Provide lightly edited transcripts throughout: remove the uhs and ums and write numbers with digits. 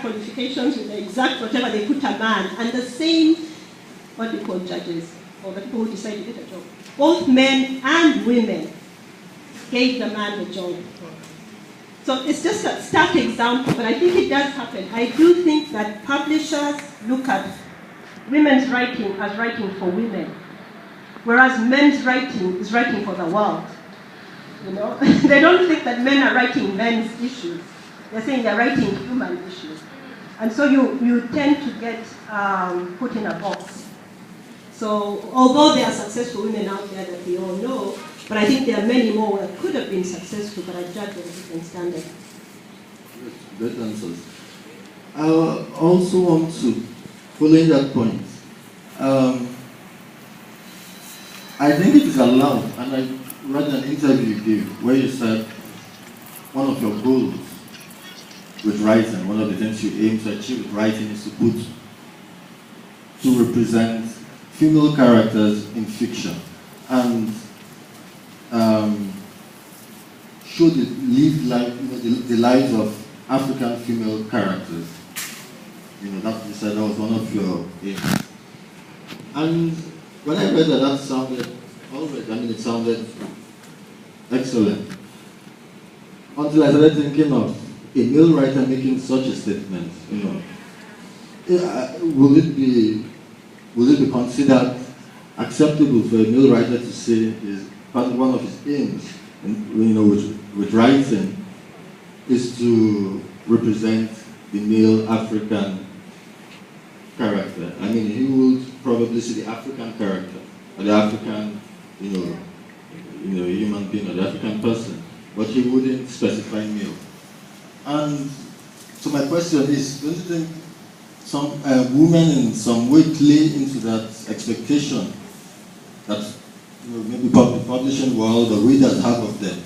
exact qualifications, with the exact whatever they put a man, and the same, what we call judges, or the people who decide to get a job. Both men and women gave the man the job. So it's just a stark example, but I think it does happen. I do think that publishers look at women's writing as writing for women, whereas men's writing is writing for the world. You know, they don't think that men are writing men's issues. They're saying they're writing human issues. And so you tend to get put in a box. So although there are successful women out there that we all know, but I think there are many more that could have been successful, but are judged with a different standard. Great answers. I also want to, following that point, I think it is allowed, and I read an interview you gave where you said one of your goals with writing, one of the things you aim to achieve with writing is to represent female characters in fiction and show the lives of African female characters. You know, that you said that was one of your aims. And when I read that, sounded already, it sounded excellent. Until I started thinking of a male writer making such a statement, you know. Will it be considered acceptable for a male writer to say one of his aims, with writing, is to represent the male African character? I mean, he would probably see the African character, or the African, human being, or the African person, but he wouldn't specify male. And so my question is, don't you think some women in some way play into that expectation that maybe the publishing world or readers have of them?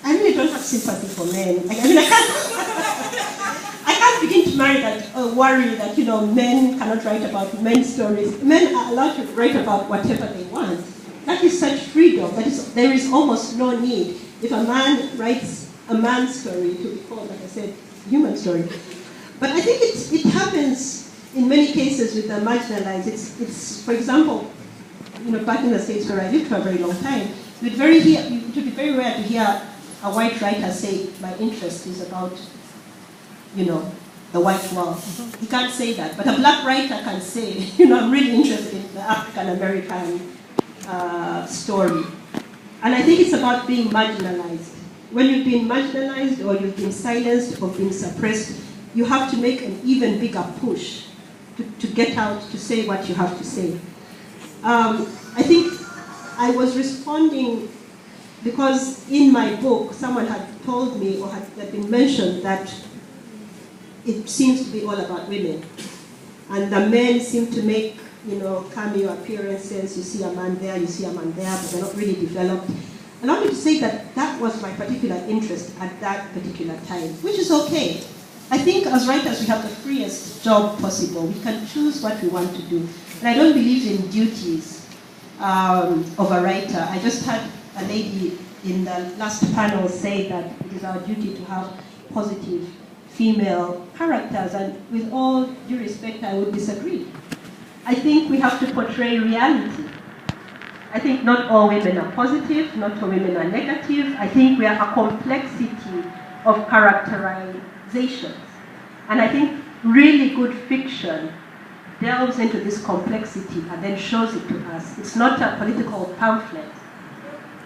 I really don't have sympathy for men. I can't begin to marry that worry that men cannot write about men's stories. Men are allowed to write about whatever they want. That is such freedom. There is almost no need. If a man writes a man's story, to be called, like I said, human story. But I think it happens in many cases with the marginalized. It's for example, back in the States where I lived for a very long time, it would be very rare to hear a white writer say, my interest is about, the white world. He can't say that. But a black writer can say, I'm really interested in the African-American story. And I think it's about being marginalized. When you've been marginalized or you've been silenced or been suppressed, you have to make an even bigger push to get out, to say what you have to say. I think I was responding because in my book, someone had told me or had been mentioned that it seems to be all about women. And the men seem to make, cameo appearances. You see a man there, you see a man there, but they're not really developed. And I wanted to say that that was my particular interest at that particular time, which is okay. I think as writers, we have the freest job possible. We can choose what we want to do. And I don't believe in duties of a writer. I just had a lady in the last panel say that it is our duty to have positive female characters, and with all due respect, I would disagree. I think we have to portray reality. I think not all women are positive, not all women are negative. I think we are a complexity of characterizations. And I think really good fiction delves into this complexity and then shows it to us. It's not a political pamphlet.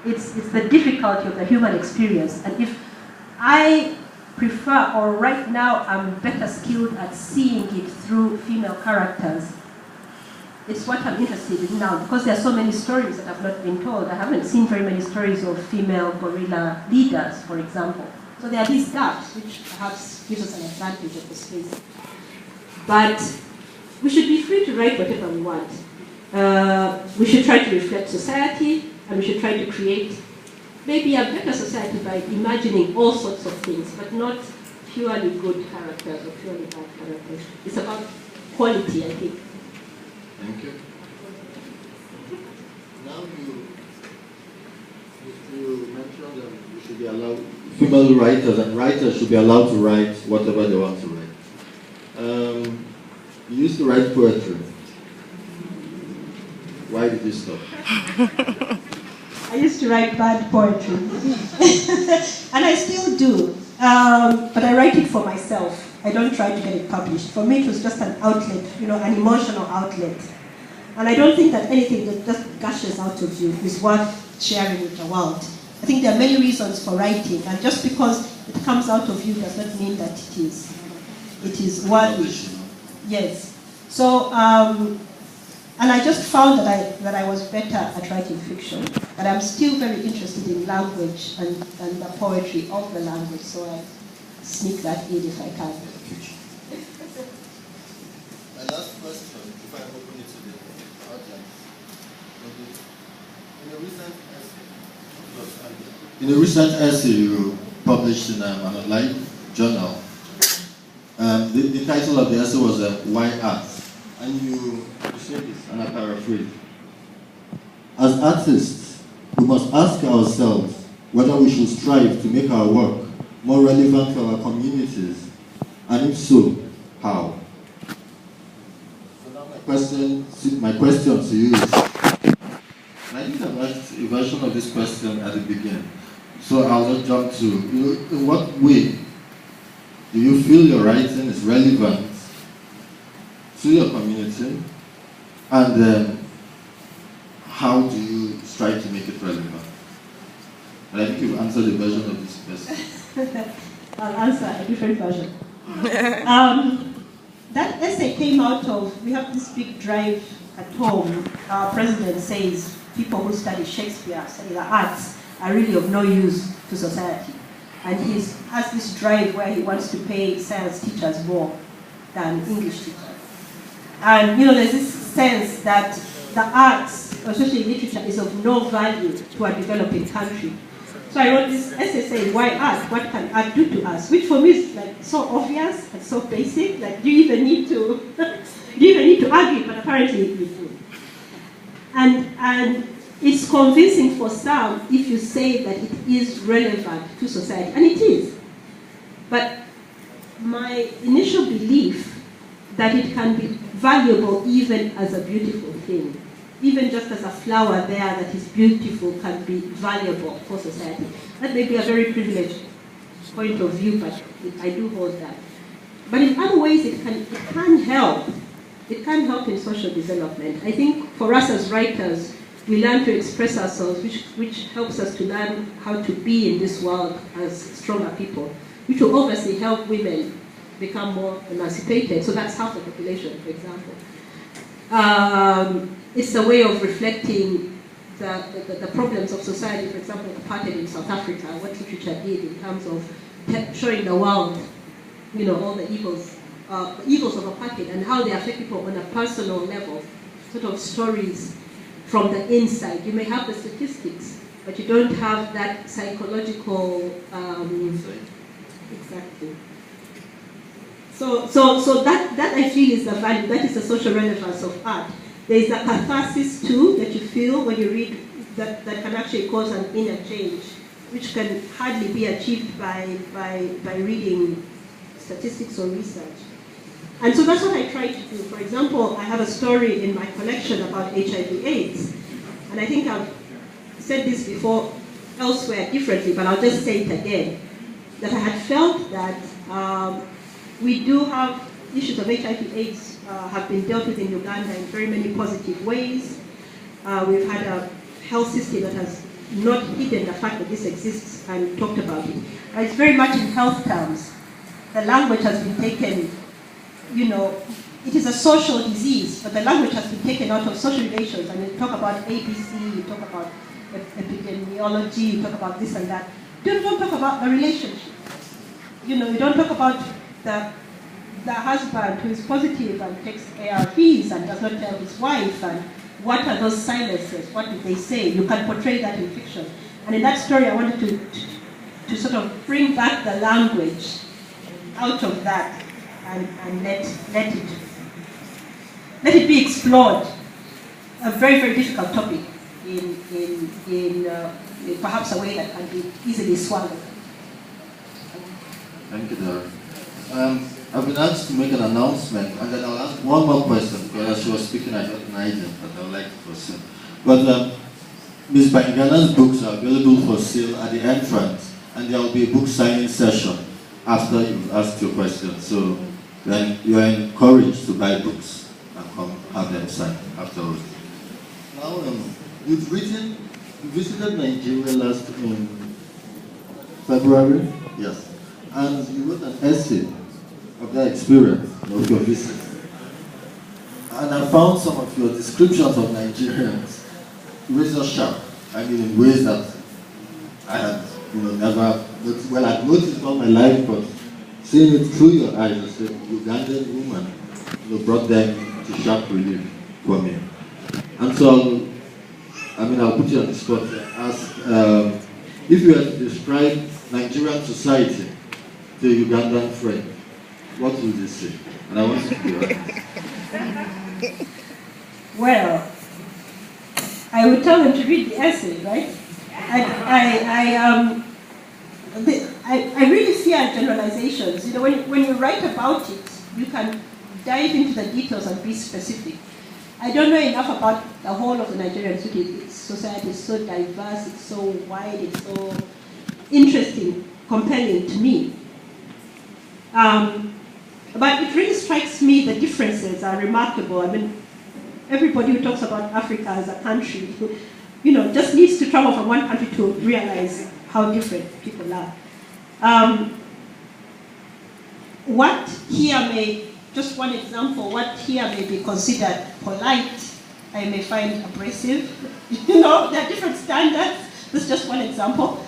It's the difficulty of the human experience. And if I prefer, or right now I'm better skilled at seeing it through female characters, it's what I'm interested in now, because there are so many stories that have not been told. I haven't seen very many stories of female guerrilla leaders, for example. So there are these gaps, which perhaps gives us an advantage of the space. But we should be free to write whatever we want. We should try to reflect society, and we should try to create maybe a better society by imagining all sorts of things, but not purely good characters or purely bad characters. It's about quality, I think. Thank you. Now we should be allowed, female writers and writers should be allowed to write whatever they want to write. You used to write poetry. Why did you stop? I used to write bad poetry. And I still do. But I write it for myself. I don't try to get it published. For me, it was just an outlet, an emotional outlet. And I don't think that anything that just gushes out of you is worth sharing with the world. I think there are many reasons for writing, and just because it comes out of you does not mean that it is worthy. Yes. So, and I just found that I was better at writing fiction, but I'm still very interested in language and the poetry of the language, so I sneak that in if I can. My last question, if I open it to the audience. In a recent essay you published in an online journal, the title of the essay was Why Art? And you say this, and I paraphrase. As artists, we must ask ourselves whether we should strive to make our work more relevant to our communities, and if so, how? So now my question to you is, and I think I've asked a version of this question at the beginning, so I'll just jump to, in what way do you feel your writing is relevant to your community, and how do you strive to make it relevant? And I think you've answered a version of this question. I'll answer a different version. That essay came out of, we have this big drive at home. Our president says people who study Shakespeare, study the arts, are really of no use to society. And he has this drive where he wants to pay science teachers more than English teachers. And there's this sense that the arts, especially literature, is of no value to a developing country. So I wrote this essay saying, why art? What can art do to us? Which for me is like so obvious and so basic. Like, do you even need to argue? But apparently you do. And it's convincing for some if you say that it is relevant to society, and it is. But my initial belief that it can be valuable even as a beautiful thing, even just as a flower there that is beautiful can be valuable for society. That may be a very privileged point of view, but I do hold that. But in other ways, it can help. It can help in social development. I think for us as writers, we learn to express ourselves, which helps us to learn how to be in this world as stronger people, which will obviously help women become more emancipated. So that's half the population, for example. It's a way of reflecting the problems of society, for example, apartheid in South Africa, what literature did in terms of showing the world, all the evils of apartheid and how they affect people on a personal level, sort of stories from the inside. You may have the statistics, but you don't have that psychological exactly. So that I feel is the value, that is the social relevance of art. There is a catharsis too that you feel when you read that can actually cause an inner change, which can hardly be achieved by reading statistics or research. And so that's what I try to do. For example, I have a story in my collection about HIV/AIDS, and I think I've said this before elsewhere differently, but I'll just say it again, that I had felt that we do have issues of HIV/AIDS have been dealt with in Uganda in very many positive ways. We've had a health system that has not hidden the fact that this exists and talked about it. It's very much in health terms. The language has been taken, it is a social disease, but the language has been taken out of social relations, and you talk about ABC, you talk about epidemiology, you talk about this and that. You don't talk about the relationship. You don't talk about the husband who is positive and takes ARVs and does not tell his wife, and what are those silences, what did they say? You can portray that in fiction. And in that story I wanted to sort of bring back the language out of that and let it be explored. A very, very difficult topic, in perhaps a way that can be easily swallowed. Thank you, Doreen. I've been asked to make an announcement, and then I'll ask one more question, because as she was speaking, I got an idea, but I would like to proceed. But Ms. Baingana's books are available for sale at the entrance, and there will be a book signing session after you've asked your question. So then you are encouraged to buy books and come have them signed afterwards. Now, you visited Nigeria last February? Yes. And you wrote an essay of that experience, of your visit. And I found some of your descriptions of Nigerians razor sharp. I mean, in ways that I had, never, well, I've noticed all my life, but seeing it through your eyes as a Ugandan woman, brought them to sharp relief for me. And so, I'll put you on the spot and ask, if you had to describe Nigerian society to a Ugandan friend, what would you say? And I want you to be honest. Well, I would tell them to read the essay, right? I really fear generalizations. When you write about it, you can dive into the details and be specific. I don't know enough about the whole of the Nigerian society. It's so diverse, it's so wide, it's so interesting, compelling to me. But it really strikes me the differences are remarkable. Everybody who talks about Africa as a country, just needs to travel from one country to realize how different people are. Just one example, what here may be considered polite, I may find abrasive. There are different standards. This is just one example.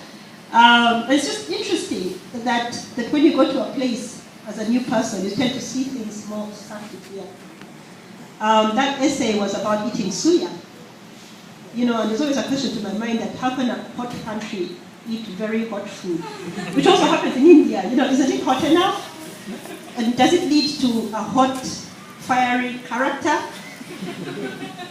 It's just interesting that when you go to a place as a new person, you tend to see things more subtly here. That essay was about eating suya. And there's always a question to my mind that how can a hot country eat very hot food? Which also happens in India. Isn't it hot enough? And does it lead to a hot, fiery character?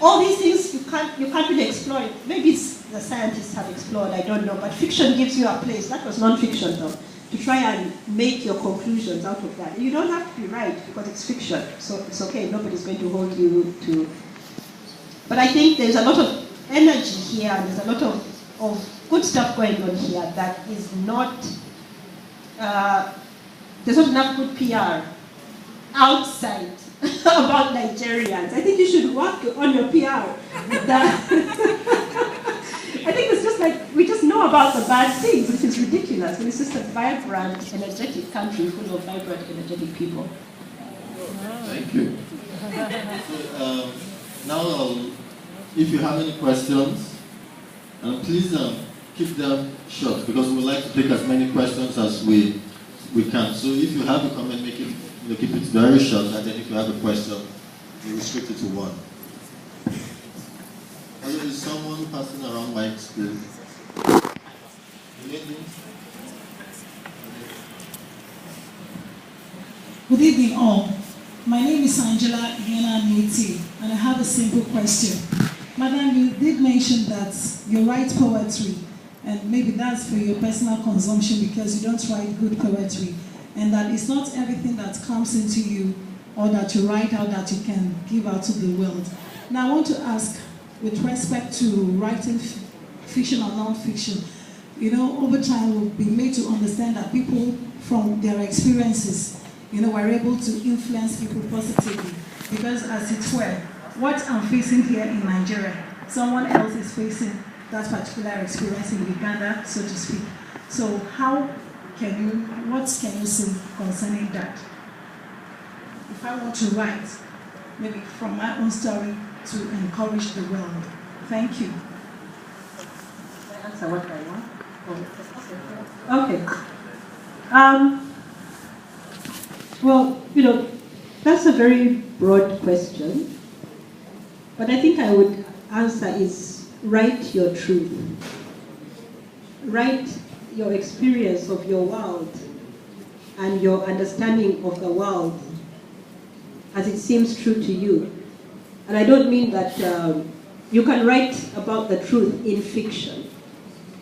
All these things you can't really explore. Maybe the scientists have explored, I don't know, but fiction gives you a place. That was non-fiction though, to try and make your conclusions out of that. You don't have to be right because it's fiction, so it's okay, nobody's going to hold you to. But I think there's a lot of energy here, and there's a lot of good stuff going on here that is not, there's not enough good PR outside about Nigerians. I think you should work on your PR with that. I think it's just like, we just know about the bad things, which is ridiculous. And it's just a vibrant, energetic country full of vibrant, energetic people. Thank you. So, now, if you have any questions, please keep them short, because we would like to take as many questions as we can. So if you have a comment, make it, keep it very short, and then if you have a question, you restrict it to one. There is someone passing around mics, please. Good evening, all. My name is Angela Igoni, and I have a simple question. Madam, you did mention that you write poetry, and maybe that's for your personal consumption because you don't write good poetry, and that it's not everything that comes into you or that you write out that you can give out to the world. Now, I want to ask, with respect to writing fiction or non-fiction, over time we've been made to understand that people from their experiences, were able to influence people positively. Because as it were, what I'm facing here in Nigeria, someone else is facing that particular experience in Uganda, so to speak. So what can you say concerning that? If I want to write, maybe from my own story to encourage the world. Thank you. Can I answer what I want? Okay. Well, that's a very broad question. But I think I would answer is write your truth. Write your experience of your world and your understanding of the world as it seems true to you. And I don't mean that You can write about the truth in fiction.